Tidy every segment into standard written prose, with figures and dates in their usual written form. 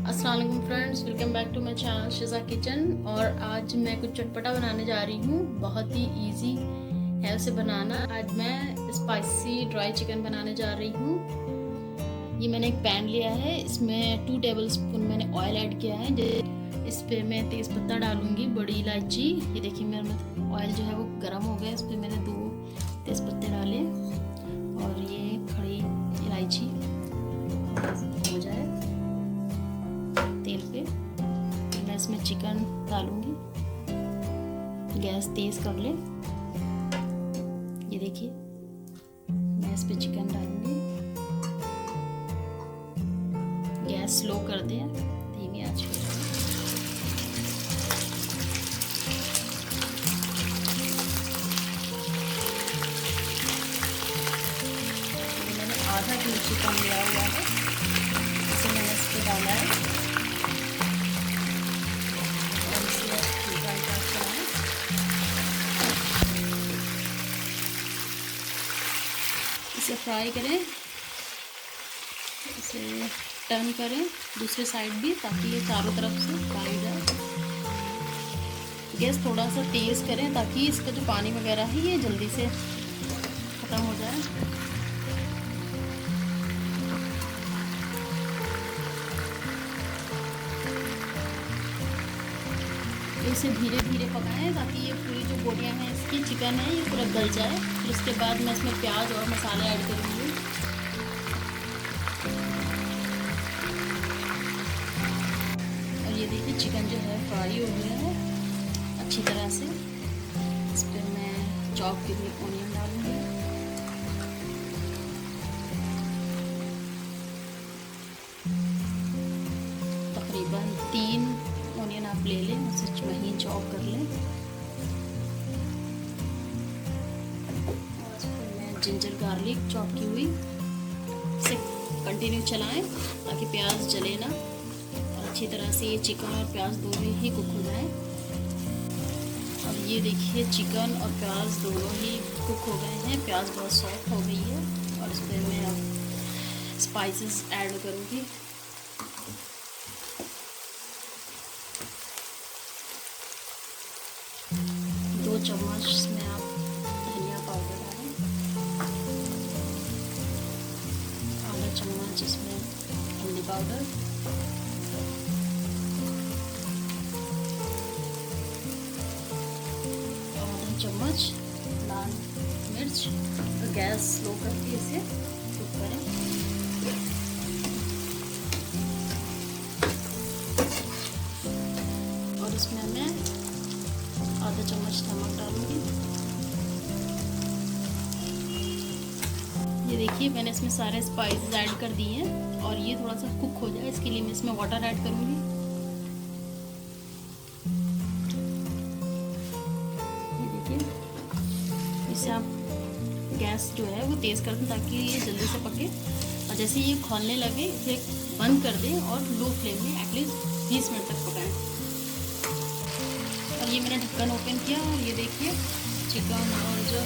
अस्सलाम वालेकुम friends, welcome back to my channel Shiza kitchen. और आज मैं कुछ चटपटा बनाने जा रही हूँ। बहुत ही इजी है उसे बनाना। आज मैं स्पाइसी ड्राई चिकन बनाने जा रही हूँ। ये मैंने एक पैन लिया है, इसमें 2 टेबलस्पून मैंने ऑयल ऐड किया है। इस पर मैं तेज़ पत्ता डालूँगी, बड़ी इलायची। ये देखिए मेरा ऑयल जो है वो गर्म हो गया। इस पर मैंने 2 तेज़ पत्ते डाले और ये खड़ी इलायची हो जाए तेल पे तो मैं इसमें चिकन डालूंगी। गैस तेज़ कर ले। ये देखिए मैं इस पे चिकन डालूंगी। गैस स्लो कर दें, धीमी आंच पे। मैंने आधा किलो चिकन लिया हुआ है, इसे मैंने इस पे डाला है। इसे फ्राई करें, इसे टर्न करें दूसरे साइड भी, ताकि ये चारों तरफ से फ्राई जाए। गैस थोड़ा सा तेज़ करें ताकि इसका जो पानी वगैरह है ये जल्दी से ख़त्म हो जाए। इसे धीरे धीरे पकाएं ताकि ये पूरी जो बोटियाँ हैं इसकी चिकन है ये पूरा गल जाए। फिर उसके बाद मैं इसमें प्याज और मसाले ऐड करूँगी। और ये देखिए चिकन जो है फ्राई हो गया है अच्छी तरह से। इस पर मैं चॉप की हुई ऑनियन डालूँगी। तकरीबन 3 ऑनियन आप ले लें, उसे वहीं चॉप कर लें। और फिर मैं जिंजर गार्लिक चॉप की हुई, इसे कंटिन्यू चलाएं ताकि प्याज जले ना और अच्छी तरह से ये चिकन और प्याज दोनों ही कुक हो जाए। अब ये देखिए चिकन और प्याज दोनों ही कुक हो गए हैं, प्याज बहुत सॉफ्ट हो गई है। और इस पर मैं अब स्पाइसेस ऐड करूँगी। दो चम्मच इसमें आप धनिया पाउडर डालें, आधा चम्मच इसमें हल्दी पाउडर, आधा चम्मच लाल मिर्च। तो गैस स्लो करके इसे कुक करें। और इसमें मैं आधा चम्मच नमक डालूंगी। ये देखिए मैंने इसमें सारे स्पाइसेस ऐड कर दिए हैं और ये थोड़ा सा कुक हो जाए इसके लिए मैं इसमें वाटर ऐड करूंगी। ये देखिए इसे आप गैस जो है वो तेज़ कर दें ताकि ये जल्दी से पके। और जैसे ये खौलने लगे इसे बंद कर दें और लो फ्लेम में एटलीस्ट 20 मिनट तक पकाएं। और ये मैंने ढक्कन ओपन किया और ये देखिए चिकन और जो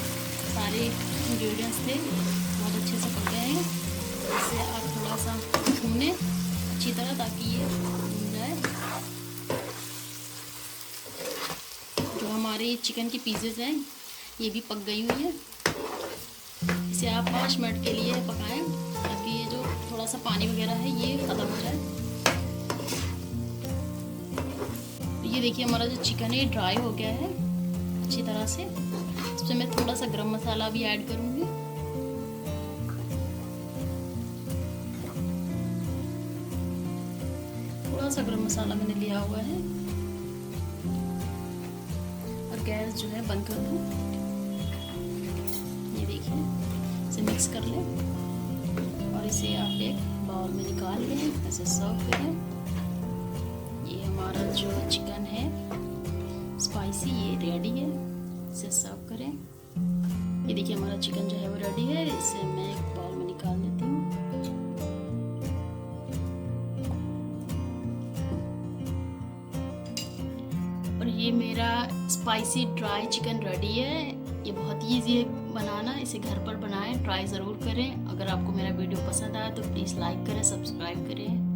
सारे इंग्रेडिएंट्स थे बहुत अच्छे से पक गए हैं। इसे आप थोड़ा सा भूनें अच्छी तरह ताकि ये भून जाए। जो हमारी चिकन की पीसेस हैं ये भी पक गई हुई है। इसे आप 5 मिनट के लिए पकाएं ताकि ये जो थोड़ा सा पानी वगैरह है ये ख़त्म हो जाए। ये देखिए हमारा जो चिकन है ड्राई हो गया है अच्छी तरह से। इसमें मैं थोड़ा सा गरम मसाला भी ऐड करूँगी। थोड़ा सा गरम मसाला मैंने लिया हुआ है। और गैस जो है बंद कर दूँ। ये देखिए इसे मिक्स कर लें और इसे आप एक बाउल में निकाल लें, ऐसे सर्व करें। ये हमारा जो चिकन है स्पाइसी ये रेडी है, इसे सर्व करें। ये देखिए हमारा चिकन जो है वो रेडी है। इसे मैं एक बाउल में निकाल लेती हूँ। और ये मेरा स्पाइसी ड्राई चिकन रेडी है। ये बहुत ईजी है बनाना, इसे घर पर बनाएं, ट्राई ज़रूर करें। अगर आपको मेरा वीडियो पसंद आया तो प्लीज़ लाइक करें, सब्सक्राइब करें।